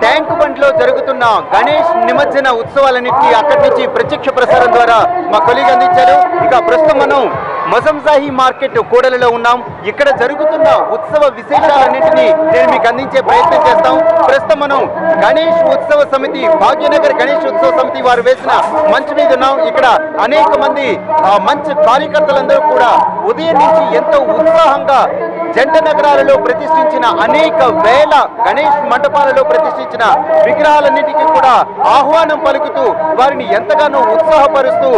Tank బండ్లో జరుగుతున్న గణేష్ నిమజ్జన ఉత్సవాలన్నింటినీ అక్కడి నుంచి ప్రత్యక్ష ప్రసారం ద్వారా మా కొలీగ్ అందించారు. ఇక ప్రస్తుతం మనం మొజంజాహి మార్కెట్ కూడలిలో ఉన్నాం. ఇక్కడ జరుగుతున్న ఉత్సవ విశేషాలన్నింటినీ నేను మీకు అందించే ప్రయత్నం చేస్తాం. ప్రస్తుతం మనం గణేష్ ఉత్సవ సమితి, భాగ్యనగర్ గణేష్ ఉత్సవ సమితి వారు వేసిన మంచు మీద ఉన్నాం. ఇక్కడ అనేక మంది మంచి కార్యకర్తలందరూ కూడా ఉదయం నుంచి ఎంతో ఉత్సాహంగా జంట నగరాలలో ప్రతిష్ఠించిన అనేక వేల గణేష్ మండపాలలో ప్రతిష్ఠించిన విగ్రహాలన్నిటికీ కూడా ఆహ్వానం పలుకుతూ వారిని ఎంతగానో ఉత్సాహపరుస్తూ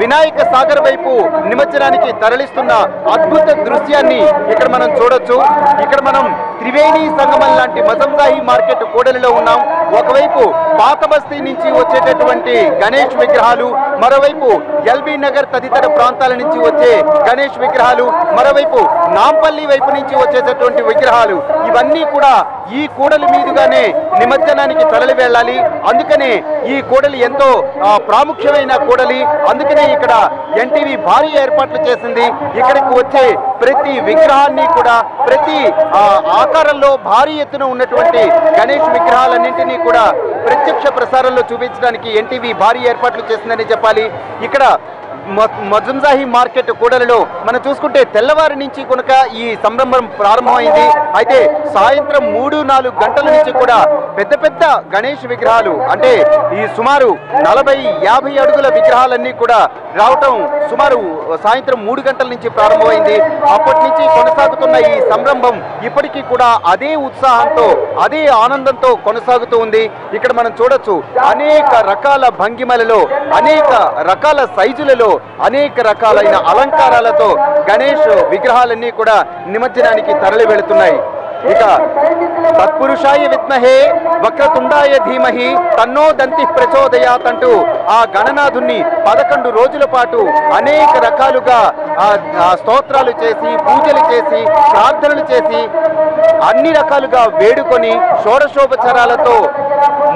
వినాయక సాగర్ వైపు నిమజ్జనానికి తరలిస్తున్న అద్భుత దృశ్యాన్ని ఇక్కడ మనం చూడొచ్చు. ఇక్కడ మనం త్రివేణి సంగమం లాంటి మొజంజాహి మార్కెట్ కూడలిలో ఉన్నాం. ఒకవైపు పాత బస్తీ నుంచి వచ్చేటటువంటి గణేష్ విగ్రహాలు, మరోవైపు ఎల్బీ నగర్ తదితర ప్రాంతాల నుంచి వచ్చే గణేష్ విగ్రహాలు, మరోవైపు నాంపల్లి వైపు నుంచి వచ్చేటటువంటి విగ్రహాలు, ఇవన్నీ కూడా ఈ కూడలి మీదుగానే నిమజ్జనానికి తరలి వెళ్ళాలి. అందుకనే ఈ కూడలి ఎంతో ప్రాముఖ్యమైన కూడలి. అందుకనే ఇక్కడ ఎన్టీవీ భారీ ఏర్పాట్లు చేసింది. ఇక్కడికి వచ్చే ప్రతి విగ్రహాన్ని కూడా, ప్రతి ఆకారంలో భారీ ఎత్తున ఉన్నటువంటి గణేష్ విగ్రహాలన్నింటినీ కూడా ప్రత్యక్ష ప్రసారంలో చూపించడానికి ఎన్టీవీ భారీ ఏర్పాట్లు చేసిందని చెప్పాలి. ఇక్కడ మొజంజాహి మార్కెట్ కూడలిలో మనం చూసుకుంటే తెల్లవారి నుంచి కనుక ఈ సంరంభం ప్రారంభమైంది. అయితే సాయంత్రం 3-4 గంటల నుంచి కూడా పెద్ద పెద్ద గణేష్ విగ్రహాలు, అంటే ఈ సుమారు 40-50 అడుగుల విగ్రహాలన్నీ కూడా రావటం సుమారు సాయంత్రం 3 గంటల నుంచి ప్రారంభమైంది. అప్పటి నుంచి కొనసాగుతున్న ఈ సంరంభం ఇప్పటికీ కూడా అదే ఉత్సాహంతో, అదే ఆనందంతో కొనసాగుతూ ఉంది. ఇక్కడ మనం చూడొచ్చు అనేక రకాల భంగిమలలో, అనేక రకాల సైజులలో, అనేక రకాలైన అలంకారాలతో గణేష్ విగ్రహాలన్నీ కూడా నిమజ్జనానికి తరలి వెళుతున్నాయి. ఇక తత్పురుషాయ విద్మహే వక్రతుండాయ ధీమహి తన్నో దంతి ప్రచోదయాత్ అంటూ ఆ గణనాథుని 11 రోజుల పాటు అనేక రకాలుగా స్తోత్రాలు చేసి, పూజలు చేసి, ప్రార్థనలు చేసి, అన్ని రకాలుగా వేడుకొని షోడశోపచారాలతో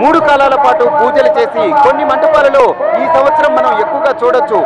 3 కాలాల పాటు పూజలు చేసి, కొన్ని మంటపాలలో ఈ సంవత్సరం మనం ఎక్కువగా చూడొచ్చు,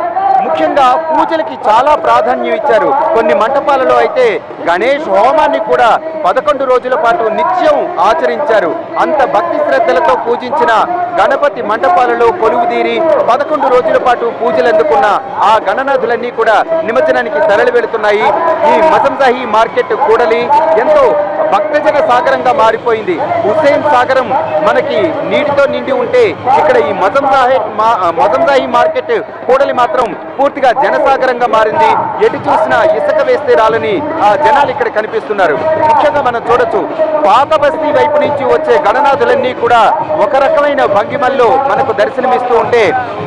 ముఖ్యంగా పూజలకి చాలా ప్రాధాన్యం ఇచ్చారు. కొన్ని మంటపాలలో అయితే గణేష్ హోమాన్ని కూడా 11 రోజుల పాటు నిత్యం ఆచరించారు. అంత భక్తి శ్రద్ధలతో పూజించిన గణపతి మంటపాలలో కొలువుదీరి 11 రోజుల పాటు పూజలు అందుకున్న ఆ గణనాథులన్నీ కూడా నిమజ్జనానికి తరలి వెళుతున్నాయి. ఈ మొజంజాహి మార్కెట్ కూడలి ఎంతో భక్తజన సాగరంగా మారిపోయింది. హుస్సేన్ సాగరం మనకి నీటితో నిండి ఉంటే ఇక్కడ ఈ మొజంజాహి మార్కెట్ కూడలి మాత్రం పూర్తిగా జనసాగరంగా మారింది. ఎటు చూసినా ఇసుక వేస్తే రాలని ఆ జనాలు ఇక్కడ కనిపిస్తున్నారు. ముఖ్యంగా మనం చూడొచ్చు పాత బస్తీ వైపు నుంచి వచ్చే గణనాథులన్నీ కూడా ఒక రకమైన భంగిమల్లో మనకు దర్శనమిస్తూ ఉంటే,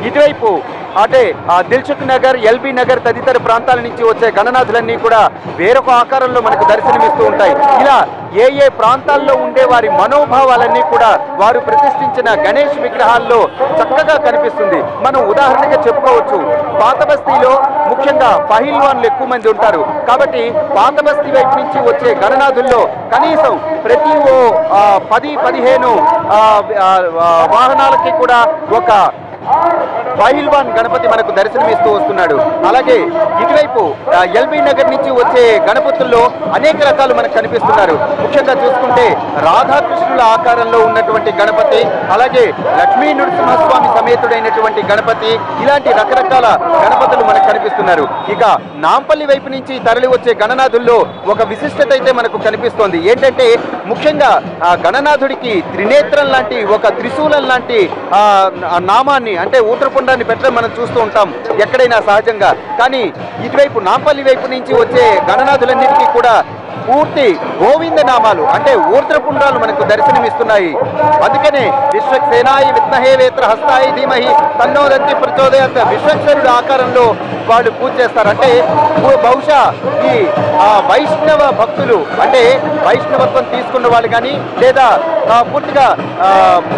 ఇటువైపు అంటే దిల్సుఖ్ నగర్, ఎల్బీ నగర్ తదితర ప్రాంతాల నుంచి వచ్చే గణనాథులన్నీ కూడా వేరొక ఆకారంలో మనకు దర్శనమిస్తూ ఉంటాయి. ఇలా ఏ ప్రాంతాల్లో ఉండే వారి మనోభావాలన్నీ కూడా వారు ప్రతిష్ఠించిన గణేష్ విగ్రహాల్లో చక్కగా కనిపిస్తుంది. మనం ఉదాహరణగా చెప్పుకోవచ్చు, పాత బస్తీలో ముఖ్యంగా పహిల్వాన్లు ఎక్కువ మంది ఉంటారు. కాబట్టి పాత బస్తీ వైపు నుంచి వచ్చే గణనాథుల్లో కనీసం ప్రతి 10-15 వాహనాలకి కూడా ఒక పహిల్వాన్ గణపతి మనకు దర్శనమిస్తూ వస్తున్నాడు. అలాగే ఇటువైపు ఎల్బీ నగర్ నుంచి వచ్చే గణపతుల్లో అనేక రకాలు మనకు కనిపిస్తున్నారు. ముఖ్యంగా చూసుకుంటే రాధాకృష్ణుల ఆకారంలో ఉన్నటువంటి గణపతి, అలాగే లక్ష్మీ నృసింహస్వామి సమేతుడైనటువంటి గణపతి, ఇలాంటి రకరకాల గణపతులు మనకు కనిపిస్తున్నారు. ఇక నాంపల్లి వైపు నుంచి తరలి వచ్చే గణనాథుల్లో ఒక విశిష్టత అయితే మనకు కనిపిస్తోంది. ఏంటంటే ముఖ్యంగా ఆ గణనాథుడికి త్రినేత్రం లాంటి, ఒక త్రిశూలం లాంటి నామాన్ని, అంటే ఊత్రపుండాన్ని పెట్టడం మనం చూస్తూ ఉంటాం ఎక్కడైనా సహజంగా. కానీ ఇటువైపు నాంపల్లి వైపు నుంచి వచ్చే గణనాథులన్నిటికీ కూడా పూర్తి గోవింద నామాలు, అంటే ఊర్ధ్రపుండ్రాలు మనకు దర్శనమిస్తున్నాయి. అందుకనే విశ్వక్సేనాయ విద్మహే వేత్ర హస్తాయ ధీమహి తన్నో దంతి ప్రచోదయాత్ విశ్వక్షరుడు ఆకారంలో వాళ్ళు పూజ చేస్తారు. అంటే బహుశా ఈ వైష్ణవ భక్తులు, అంటే వైష్ణవత్వం తీసుకున్న వాళ్ళు కానీ, లేదా పూర్తిగా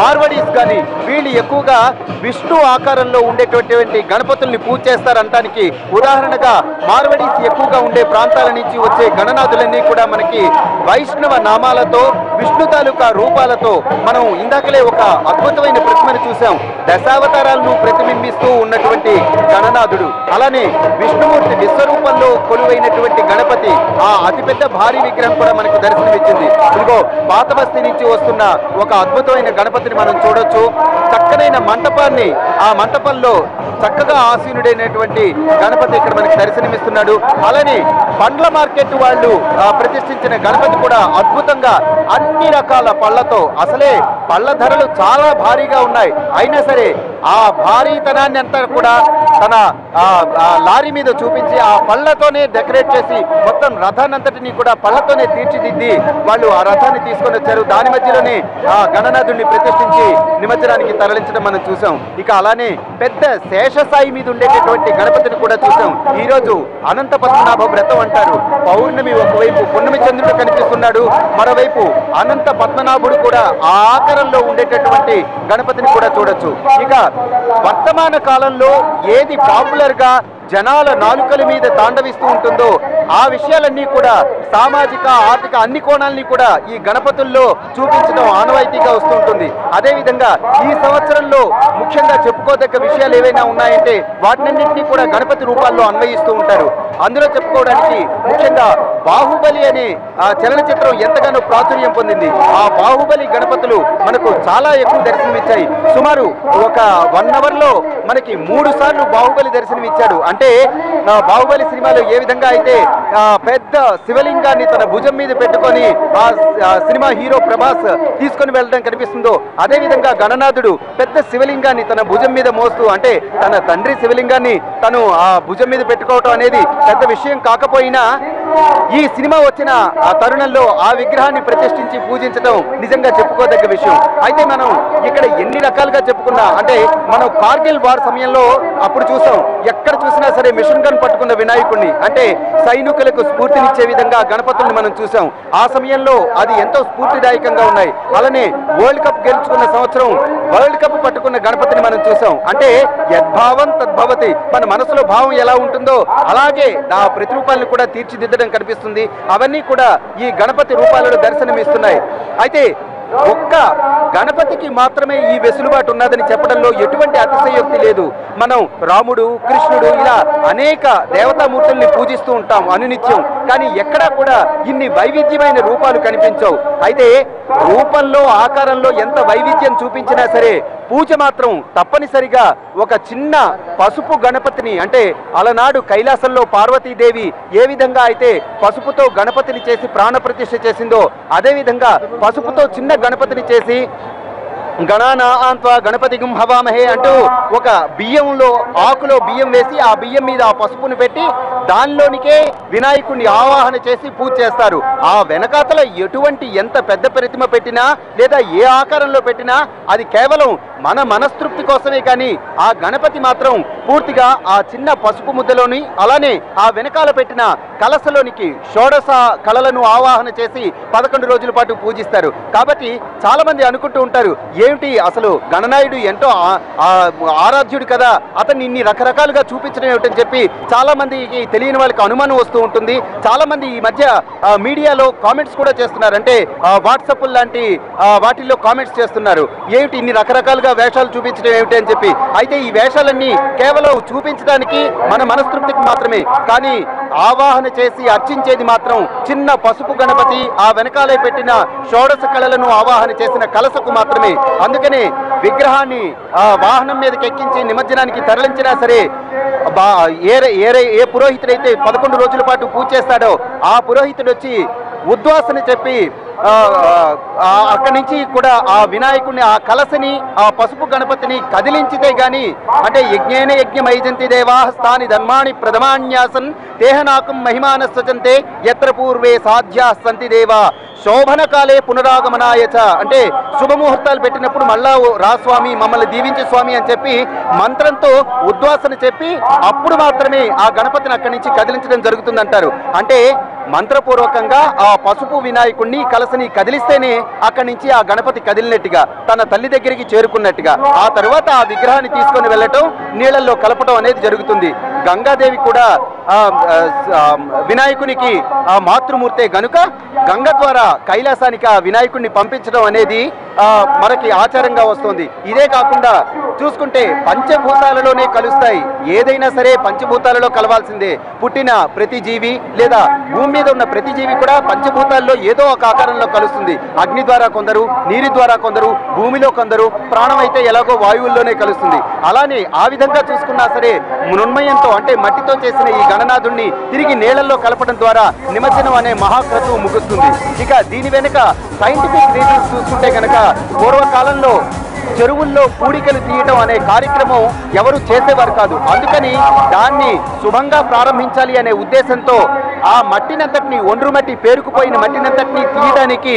మార్వడీస్ కానీ, వీళ్ళు ఎక్కువగా విష్ణు ఆకారంలో ఉండేటటువంటి గణపతుల్ని పూజ చేస్తారంటానికి ఉదాహరణగా మార్వడీస్ ఎక్కువగా ఉండే ప్రాంతాల నుంచి వచ్చే గణనాథులన్నీ కూడా మనకి వైష్ణవ నామాలతో విష్ణు తాలూకా రూపాలతో మనం ఇందాకలే ఒక అద్భుతమైన ప్రతిమను చూసాం. దశావతారాలను ప్రతిబింబిస్తూ ఉన్నటువంటి గణనాథుడు, అలానే విష్ణుమూర్తి విశ్వరూపంలో కొలువైనటువంటి గణపతి, ఆ అతిపెద్ద భారీ విగ్రహం కూడా మనకు దర్శనమిచ్చింది. ఇదిగో పాత బస్తీ నుంచి వస్తున్న ఒక అద్భుతమైన గణపతిని మనం చూడొచ్చు. చక్కనైన మంటపాన్ని, ఆ మంటపంలో చక్కగా ఆసీనుడైనటువంటి గణపతి ఇక్కడ మనకి దర్శనమిస్తున్నాడు. అలానే పండ్ల మార్కెట్ వాళ్ళు ప్రతిష్ఠించిన గణపతి కూడా అద్భుతంగా అన్ని రకాల పళ్ళతో, అసలే పళ్ళ ధరలు చాలా భారీగా ఉన్నాయి, అయినా సరే ఆ భారీతనాన్ని అంతా కూడా తన లారీ మీద చూపించి ఆ పళ్ళతోనే డెకరేట్ చేసి మొత్తం రథాన్నంతటినీ కూడా పళ్ళతోనే తీర్చిదిద్ది వాళ్ళు ఆ రథాన్ని తీసుకొని వచ్చారు. దాని మధ్యలోనే ఆ గణనాథుడిని ప్రతిష్ఠించి నిమజ్జనానికి తరలించడం మనం చూసాం. ఇక అలానే పెద్ద శేషసాయి మీద ఉండేటటువంటి గణపతిని కూడా చూసాం. ఈ రోజు అనంత పద్మనాభ వ్రతం అంటారు. పౌర్ణమి ఒకవైపు పున్నమి చంద్రుడు కనిపిస్తున్నాడు, మరోవైపు అనంత పద్మనాభుడు కూడా ఆ ఆకారంలో ఉండేటటువంటి గణపతిని కూడా చూడొచ్చు. ఇక వర్తమాన కాలంలో ఏది పాపులర్ గా జనాల నాలుకల మీద తాండవిస్తూ ఉంటుందో ఆ విషయాలన్నీ కూడా సామాజిక ఆర్థిక అన్ని కోణాలని కూడా ఈ గణపతుల్లో చూపించడం ఆనవాయితీగా వస్తూ ఉంటుంది. అదేవిధంగా ఈ సంవత్సరంలో ముఖ్యంగా చెప్పుకోదగ్గ విషయాలు ఏవైనా ఉన్నాయంటే వాటినన్నింటినీ కూడా గణపతి రూపాల్లో అన్వయిస్తూ ఉంటారు. అందులో చెప్పుకోవడానికి ముఖ్యంగా బాహుబలి అనే ఆ చలనచిత్రం ఎంతగానో ప్రాచుర్యం పొందింది. ఆ బాహుబలి గణపతులు మనకు చాలా ఎక్కువ దర్శనమిచ్చాయి. సుమారు ఒక 1 అవర్ లో మనకి 3 సార్లు బాహుబలి దర్శనమిచ్చాడు. అంటే బాహుబలి సినిమాలో ఏ విధంగా అయితే పెద్ద శివలింగాన్ని తన భుజం మీద పెట్టుకొని ఆ సినిమా హీరో ప్రభాస్ తీసుకొని వెళ్ళడం కనిపిస్తుందో, అదే విధంగా గణనాథుడు పెద్ద శివలింగాన్ని తన భుజం మీద మోస్తూ, అంటే తన తండ్రి శివలింగాన్ని తను ఆ భుజం మీద పెట్టుకోవటం అనేది పెద్ద విషయం కాకపోయినా ఈ సినిమా వచ్చిన ఆ తరుణంలో ఆ విగ్రహాన్ని ప్రతిష్ఠించి పూజించడం నిజంగా చెప్పుకోదగ్గ విషయం. అయితే మనం ఇక్కడ ఎన్ని రకాలుగా చెప్పుకున్నా, అంటే మనం కార్గిల్ వార్ సమయంలో అప్పుడు చూసాం, ఎక్కడ చూసినా సరే మిషన్ గన్ పట్టుకున్న వినాయకుడిని, అంటే సైనికులకు స్ఫూర్తినిచ్చే విధంగా గణపతుల్ని మనం చూసాం. ఆ సమయంలో అది ఎంతో స్ఫూర్తిదాయకంగా ఉన్నాయి. అలానే వరల్డ్ కప్ గెలుచుకున్న సంవత్సరం వరల్డ్ కప్ పట్టుకున్న గణపతిని మనం చూసాం. అంటే యద్భావం తద్భవతి, మన మనసులో భావం ఎలా ఉంటుందో అలాగే ఆ ప్రతిరూపాలను కూడా తీర్చిదిద్దడం కనిపిస్తుంది. అవన్నీ కూడా ఈ గణపతి రూపాలలో దర్శనమిస్తున్నాయి. అయితే ఒక్క గణపతికి మాత్రమే ఈ వెసులుబాటు ఉన్నదని చెప్పడంలో ఎటువంటి అతిశయోక్తి లేదు. మనం రాముడు, కృష్ణుడు ఇలా అనేక దేవతామూర్తుల్ని పూజిస్తూ ఉంటాం అనునిత్యం, కానీ ఎక్కడా కూడా ఇన్ని వైవిధ్యమైన రూపాలు కనిపించవు. అయితే రూపంలో ఆకారంలో ఎంత వైవిధ్యం చూపించినా సరే పూజ మాత్రం తప్పనిసరిగా ఒక చిన్న పసుపు గణపతిని, అంటే అలనాడు కైలాసంలో పార్వతీదేవి ఏ విధంగా అయితే పసుపుతో గణపతిని చేసి ప్రాణప్రతిష్ఠ చేసిందో అదేవిధంగా పసుపుతో చిన్న గణపతిని చేసి గణానాన్త్వా గణపతిగం హవామహే అంటూ ఒక బియ్యంలో ఆకులో బియ్యం వేసి ఆ బియ్యం మీద ఆ పసుపుని పెట్టి దానిలోనికే వినాయకుడిని ఆవాహన చేసి పూజ చేస్తారు. ఆ వెనకాతల ఎటువంటి ఎంత పెద్ద ప్రతిమ పెట్టినా లేదా ఏ ఆకారంలో పెట్టినా అది కేవలం మన మనస్తృప్తి కోసమే, కానీ ఆ గణపతి మాత్రం పూర్తిగా ఆ చిన్న పసుపు ముద్దలోని అలానే ఆ వెనకాల పెట్టిన కలసలోనికి షోడశ కళలను ఆవాహన చేసి 11 రోజుల పాటు పూజిస్తారు. కాబట్టి చాలా మంది అనుకుంటూ ఉంటారు, ఏమిటి అసలు గణనాయుడు ఎంతో ఆరాధ్యుడు కదా, అతన్ని ఇన్ని రకరకాలుగా చూపించడం ఏమిటని చెప్పి చాలా మందికి తెలియని వాళ్ళకి అనుమానం వస్తూ ఉంటుంది. చాలా మంది ఈ మధ్య మీడియాలో కామెంట్స్ కూడా చేస్తున్నారు, అంటే వాట్సాప్ లాంటి వాటిల్లో కామెంట్స్ చేస్తున్నారు, ఏమిటి ఇన్ని రకరకాలుగా వేషాలు చూపించడం ఏమిటి అని చెప్పి. అయితే ఈ వేషాలన్నీ కేవలం చూపించడానికి మన మనస్తృప్తికి మాత్రమే, కానీ ఆవాహన చేసి అర్చించేది మాత్రం చిన్న పసుపు గణపతి, ఆ వెనకాలే పెట్టిన షోడశ కళలను ఆవాహన చేసిన కలసకు మాత్రమే. అందుకనే విగ్రహాన్ని వాహనం మీదకి ఎక్కించి నిమజ్జనానికి తరలించినా సరే ఏ పురోహితుడైతే 11 రోజుల పాటు పూజ చేస్తాడో ఆ పురోహితుడు వచ్చి ఉద్వాసన చెప్పి అక్కడి నుంచి కూడా ఆ వినాయకుడిని ఆ కలసని ఆ పసుపు గణపతిని కదిలించితే గాని, అంటే యజ్ఞేన యజ్ఞమైజంతి దేవా స్థాని ధర్మాణి ప్రథమాన్యాసన్ దేహనాకం మహిమానస్సంతే యత్ర పూర్వే సాధ్యా సంతి దేవా శోభన కాలే పునరాగమనాయచ, అంటే శుభముహూర్తాలు పెట్టినప్పుడు మళ్ళా రా స్వామి మమ్మల్ని దీవించే స్వామి అని చెప్పి మంత్రంతో ఉద్వాసన చెప్పి అప్పుడు మాత్రమే ఆ గణపతిని అక్కడి నుంచి కదిలించడం జరుగుతుందంటారు. అంటే మంత్రపూర్వకంగా ఆ పసుపు వినాయకుడిని కలసని కదిలిస్తేనే అక్కడి నుంచి ఆ గణపతి కదిలినట్టుగా, తన తల్లి దగ్గరికి చేరుకున్నట్టుగా. ఆ తర్వాత ఆ విగ్రహాన్ని తీసుకొని వెళ్ళటం, నీళ్లలో కలపటం అనేది జరుగుతుంది. గంగాదేవి కూడా వినాయకునికి మాతృమూర్తే గనుక గంగ ద్వారా కైలాసానికి ఆ వినాయకుడిని పంపించడం అనేది మనకి ఆచారంగా వస్తుంది. ఇదే కాకుండా చూసుకుంటే పంచభూతాలలోనే కలుస్తాయి. ఏదైనా సరే పంచభూతాలలో కలవాల్సిందే. పుట్టిన ప్రతి జీవి లేదా భూమి మీద ఉన్న ప్రతి జీవి కూడా పంచభూతాల్లో ఏదో ఒక ఆకారంలో కలుస్తుంది. అగ్ని ద్వారా కొందరు, నీరు ద్వారా కొందరు, భూమిలో కొందరు, ప్రాణం అయితే ఎలాగో వాయువుల్లోనే కలుస్తుంది. అలానే ఆ విధంగా చూసుకున్నా సరే మృన్మయంతో అంటే మట్టితో చేసిన ఈ గణనాథుణ్ణి తిరిగి నీళ్లలో కలపడం ద్వారా నిమజ్జనం అనే మహాక్రతువు ముగుస్తుంది. ఇక దీని వెనుక సైంటిఫిక్ రీజన్స్ చూసుకుంటే కనుక పూర్వకాలంలో చెరువుల్లో పూడికలు తీయటం అనే కార్యక్రమం ఎవరు చేసేవారు కాదు. అందుకని దాన్ని శుభంగా ప్రారంభించాలి అనే ఉద్దేశంతో ఆ మట్టినంతటిని, ఒండ్రు మట్టి పేరుకుపోయిన మట్టినంతటిని తీయడానికి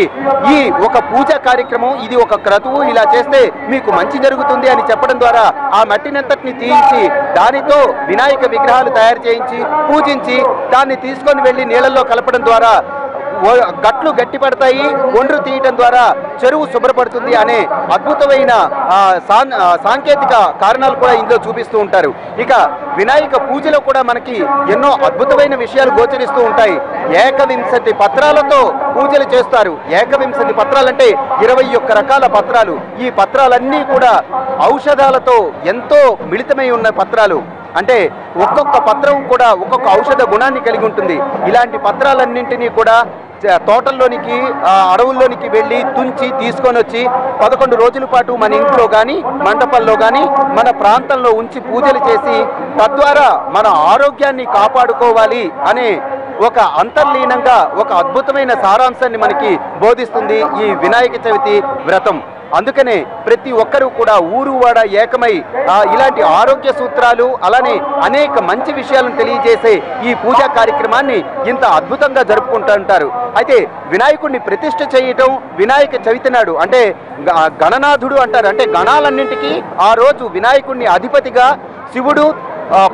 ఈ ఒక పూజ కార్యక్రమం, ఇది ఒక క్రతువు, ఇలా చేస్తే మీకు మంచి జరుగుతుంది అని చెప్పడం ద్వారా ఆ మట్టినంతటిని తీయించి దానితో వినాయక విగ్రహాలు తయారు చేయించి పూజించి దాన్ని తీసుకొని వెళ్ళి నీళ్ళల్లో కలపడం ద్వారా గట్లు గట్టి పడతాయి, ఒండ్రు తీయటం ద్వారా చెరువు శుభ్రపడుతుంది అనే అద్భుతమైన సాంకేతిక కారణాలు కూడా ఇందులో చూపిస్తూ ఉంటారు. ఇక వినాయక పూజలో కూడా మనకి ఎన్నో అద్భుతమైన విషయాలు గోచరిస్తూ ఉంటాయి. 21 పత్రాలతో పూజలు చేస్తారు. 21 పత్రాలంటే 21 రకాల పత్రాలు. ఈ పత్రాలన్నీ కూడా ఔషధాలతో ఎంతో మిళితమై ఉన్న పత్రాలు. అంటే ఒక్కొక్క పత్రం కూడా ఒక్కొక్క ఔషధ గుణాన్ని కలిగి ఉంటుంది. ఇలాంటి పత్రాలన్నింటినీ కూడా తోటల్లోనికి, అడవుల్లోనికి వెళ్ళి తుంచి తీసుకొని వచ్చి 11 రోజుల పాటు మన ఇంట్లో కానీ మండపంలో కానీ మన ప్రాంతంలో ఉంచి పూజలు చేసి తద్వారా మన ఆరోగ్యాన్ని కాపాడుకోవాలి అనే ఒక అంతర్లీనంగా ఒక అద్భుతమైన సారాంశాన్ని మనకి బోధిస్తుంది ఈ వినాయక చవితి వ్రతం. అందుకనే ప్రతి ఒక్కరూ కూడా ఊరు వాడ ఏకమై ఇలాంటి ఆరోగ్య సూత్రాలు అలానే అనేక మంచి విషయాలను తెలియజేసే ఈ పూజా కార్యక్రమాన్ని ఇంత అద్భుతంగా జరుపుకుంటుంటారు. అయితే వినాయకుడిని ప్రతిష్ఠ చేయటం వినాయక చవితి నాడు అంటే గణనాథుడు అంటారు. అంటే గణాలన్నింటికీ ఆ రోజు వినాయకుడిని అధిపతిగా శివుడు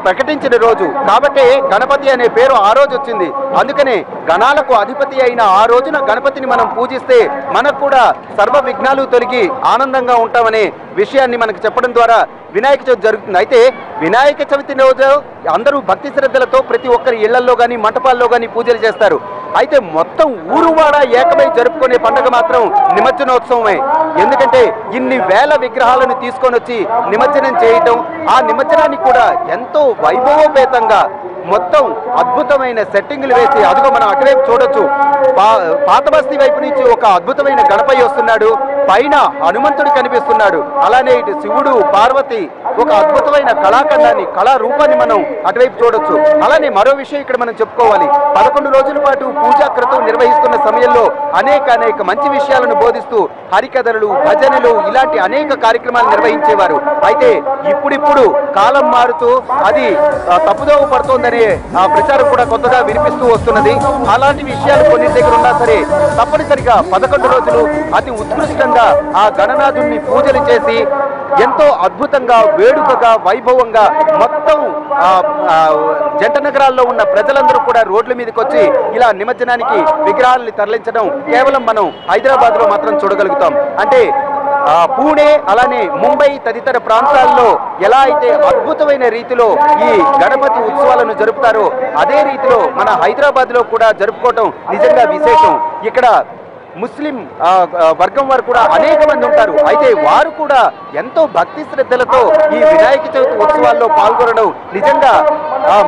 ప్రకటించిన రోజు కాబట్టి గణపతి అనే పేరు ఆ రోజు వచ్చింది. అందుకనే గణాలకు అధిపతి అయిన ఆ రోజున గణపతిని మనం పూజిస్తే మనకు కూడా సర్వ విఘ్నాలు తొలగి ఆనందంగా ఉంటామనే విషయాన్ని మనకు చెప్పడం ద్వారా వినాయక చవితి జరుగుతుంది. అయితే వినాయక చవితి రోజు అందరూ భక్తి శ్రద్ధలతో ప్రతి ఒక్కరి ఇళ్లల్లో కానీ మంటపాల్లో కానీ పూజలు చేస్తారు. అయితే మొత్తం ఊరువాడ ఏకమై జరుపుకునే పండుగ మాత్రం నిమజ్జనోత్సవమే. ఎందుకంటే ఇన్ని వేల విగ్రహాలను తీసుకొని వచ్చి నిమజ్జనం చేయటం, ఆ నిమజ్జనాన్ని కూడా ఎంతో వైభవోపేతంగా మొత్తం అద్భుతమైన సెట్టింగ్లు వేసి అదిగో మనం అటువైపు చూడొచ్చు. పాత బస్తీ వైపు నుంచి ఒక అద్భుతమైన గణపయ్య వస్తున్నాడు, పైన హనుమంతుడు కనిపిస్తున్నాడు. అలానే ఇటు శివుడు, పార్వతి ఒక అద్భుతమైన కళాఖండాన్ని, కళారూపాన్ని మనం అటువైపు చూడొచ్చు. అలానే మరో విషయం ఇక్కడ మనం చెప్పుకోవాలి. 11 రోజుల పాటు పూజా క్రతువు నిర్వహిస్తున్న సమయంలో అనేక మంచి విషయాలను బోధిస్తూ హరికథలు, భజనలు ఇలాంటి అనేక కార్యక్రమాలు నిర్వహించేవారు. అయితే ఇప్పుడిప్పుడు కాలం మారుతూ అది తప్పుదోవ పడుతోందనే ప్రచారం కూడా కొత్తగా వినిపిస్తూ వస్తున్నది. అలాంటి విషయాలు కొన్ని దగ్గర ఉన్నా సరే తప్పనిసరిగా 11 రోజులు అతి ఉత్కృష్టంగా ఆ గణనాథుణ్ణి పూజలు చేసి ఎంతో అద్భుతంగా, వేడుకగా, వైభవంగా మొత్తం జంట నగరాల్లో ఉన్న ప్రజలందరూ కూడా రోడ్ల మీదకి వచ్చి ఇలా నిమజ్జనానికి విగ్రహాలని తరలించడం కేవలం మనం హైదరాబాద్ లో మాత్రం చూడగలుగుతాం. అంటే పూణే అలానే ముంబై తదితర ప్రాంతాల్లో ఎలా అయితే అద్భుతమైన రీతిలో ఈ గణపతి ఉత్సవాలను జరుపుతారో అదే రీతిలో మన హైదరాబాద్ లో కూడా జరుపుకోవటం నిజంగా విశేషం. ఇక్కడ ముస్లిం వర్గం వారు కూడా అనేక మంది ఉంటారు. అయితే వారు కూడా ఎంతో భక్తి శ్రద్ధలతో ఈ వినాయక చవితి ఉత్సవాల్లో పాల్గొనడం నిజంగా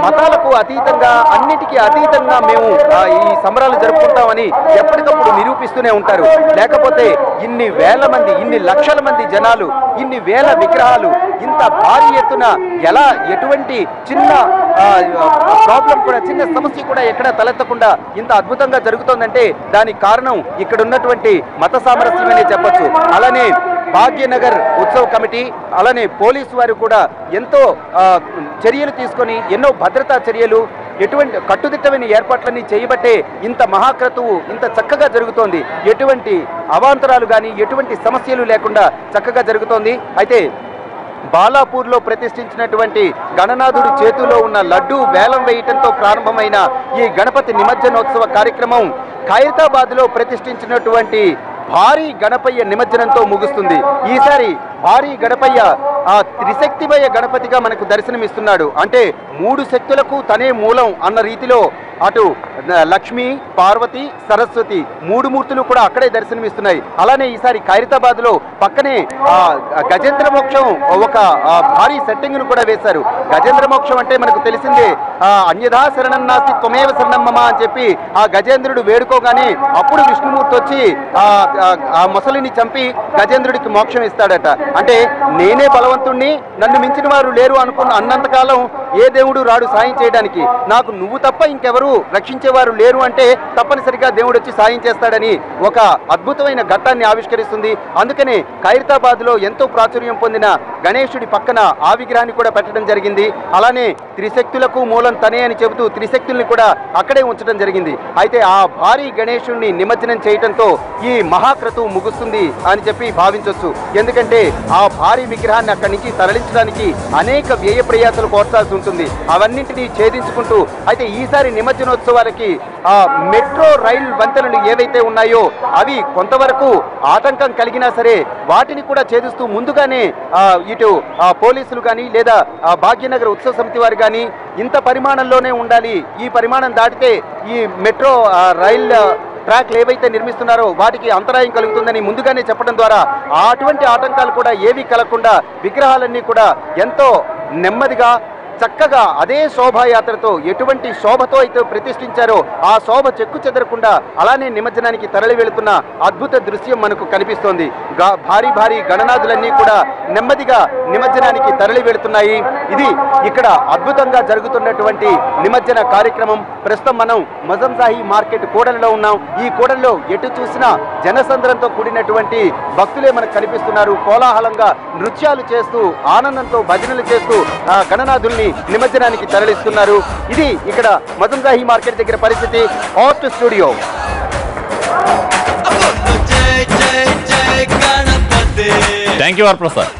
మతాలకు అతీతంగా, అన్నిటికీ అతీతంగా మేము ఈ సంబరాలు జరుపుకుంటామని ఎప్పటికప్పుడు నిరూపిస్తూనే ఉంటారు. లేకపోతే ఇన్ని వేల మంది, ఇన్ని లక్షల మంది జనాలు, ఇన్ని వేల విగ్రహాలు ఇంత భారీ ఎత్తున ఎలా ఎటువంటి చిన్న ప్రాబ్లం కూడా, చిన్న సమస్య కూడా ఎక్కడ తలెత్తకుండా ఇంత అద్భుతంగా జరుగుతోందంటే దానికి కారణం ఇక్కడ ఉన్నటువంటి మత సామరస్యమనే చెప్పొచ్చు. అలానే భాగ్యనగర్ ఉత్సవ కమిటీ అలానే పోలీసు వారు కూడా ఎంతో చర్యలు తీసుకొని ఎన్నో భద్రతా చర్యలు, ఎటువంటి కట్టుదిట్టమైన ఏర్పాట్లన్నీ చేయబట్టే ఇంత మహాక్రతువు ఇంత చక్కగా జరుగుతోంది. ఎటువంటి అవాంతరాలు కానీ ఎటువంటి సమస్యలు లేకుండా చక్కగా జరుగుతోంది. అయితే బాలాపూర్లో ప్రతిష్ఠించినటువంటి గణనాథుడి చేతిలో ఉన్న లడ్డూ వేలం వేయటంతో ప్రారంభమైన ఈ గణపతి నిమజ్జనోత్సవ కార్యక్రమం ఖైరతాబాద్లో ప్రతిష్ఠించినటువంటి భారీ గణపయ్య నిమజ్జనంతో ముగుస్తుంది. ఈసారి భారీ గణపయ్య ఆ త్రిశక్తిమయ గణపతిగా మనకు దర్శనమిస్తున్నాడు. అంటే 3 శక్తులకు తనే మూలం అన్న రీతిలో అటు లక్ష్మి, పార్వతి, సరస్వతి 3 మూర్తులు కూడా అక్కడే దర్శనమిస్తున్నాయి. అలానే ఈసారి ఖైరతాబాద్లో పక్కనే గజేంద్ర మోక్షం ఒక భారీ సెట్టింగ్ ను కూడా వేశారు. గజేంద్ర మోక్షం అంటే మనకు తెలిసిందే, అన్యథా శరణం నాస్తి త్వమేవ శరణం మమ అని చెప్పి ఆ గజేంద్రుడు వేడుకోగానే అప్పుడు విష్ణుమూర్తి వచ్చి ఆ మొసలిని చంపి గజేంద్రుడికి మోక్షం ఇస్తాడట. అంటే నేనే బలవంతుణ్ణి, నన్ను మించిన వారు లేరు అన్నంతకాలం ఏ దేవుడు రాడు సాయం చేయడానికి, నాకు నువ్వు తప్ప ఇంకెవరు రక్షించేవారు లేరు అంటే తప్పనిసరిగా దేవుడు వచ్చి సాయం చేస్తాడని ఒక అద్భుతమైన ఘట్టాన్ని ఆవిష్కరిస్తుంది. అందుకనే ఖైరతాబాద్ లో ఎంతో ప్రాచుర్యం పొందిన గణేశుడి పక్కన ఆ విగ్రహాన్ని కూడా పెట్టడం జరిగింది. అలానే త్రిశక్తులకు మూలం తనే అని చెబుతూ త్రిశక్తుల్ని కూడా అక్కడే ఉంచడం జరిగింది. అయితే ఆ భారీ గణేశుడిని నిమజ్జనం చేయడంతో ఈ మహాక్రతువు ముగుస్తుంది అని చెప్పి భావించవచ్చు. ఎందుకంటే ఆ భారీ విగ్రహాన్ని అక్కడి నుంచి తరలించడానికి అనేక వ్యయ ప్రయాసాలు కోర్చాల్సి ఉంటుంది. అవన్నింటినీ ఛేదించుకుంటూ అయితే ఈసారి నిమజ్జనోత్సవాలకి మెట్రో రైల్ వంతెనలు ఏవైతే ఉన్నాయో అవి కొంతవరకు ఆటంకం కలిగినా సరే వాటిని కూడా ఛేదిస్తూ ముందుగానే ఇటు పోలీసులు కానీ లేదా భాగ్యనగర్ ఉత్సవ సమితి వారు కానీ ఇంత పరిమాణంలోనే ఉండాలి, ఈ పరిమాణం దాటితే ఈ మెట్రో రైల్ ట్రాక్లు ఏవైతే నిర్మిస్తున్నారో వాటికి అంతరాయం కలుగుతుందని ముందుగానే చెప్పడం ద్వారా అటువంటి ఆటంకాలు కూడా ఏవీ కలగకుండా విగ్రహాలన్నీ కూడా ఎంతో నెమ్మదిగా చక్కగా అదే శోభాయాత్రతో ఎటువంటి శోభతో అయితే ప్రతిష్ఠించారో ఆ శోభ చెక్కు చెదరకుండా అలానే నిమజ్జనానికి తరలి వెళుతున్న అద్భుత దృశ్యం మనకు కనిపిస్తోంది. భారీ భారీ గణనాథులన్నీ కూడా నెమ్మదిగా నిమజ్జనానికి తరలి వెళుతున్నాయి. ఇది ఇక్కడ అద్భుతంగా జరుగుతున్నటువంటి నిమజ్జన కార్యక్రమం. ప్రస్తుతం మనం మజంజాహి మార్కెట్ కూడలిలో ఉన్నాం. ఈ కూడలిలో ఎటు చూసినా జనసంద్రంతో కూడినటువంటి భక్తులే మనకు కనిపిస్తున్నారు. కోలాహలంగా నృత్యాలు చేస్తూ ఆనందంతో భజనలు చేస్తూ గణనాథుల్ని నిమజ్జనానికి తరలిస్తున్నారు. ఇది ఇక్కడ మజంజాహి మార్కెట్ దగ్గర పరిస్థితి. Art studio. Thank you Varaprasad.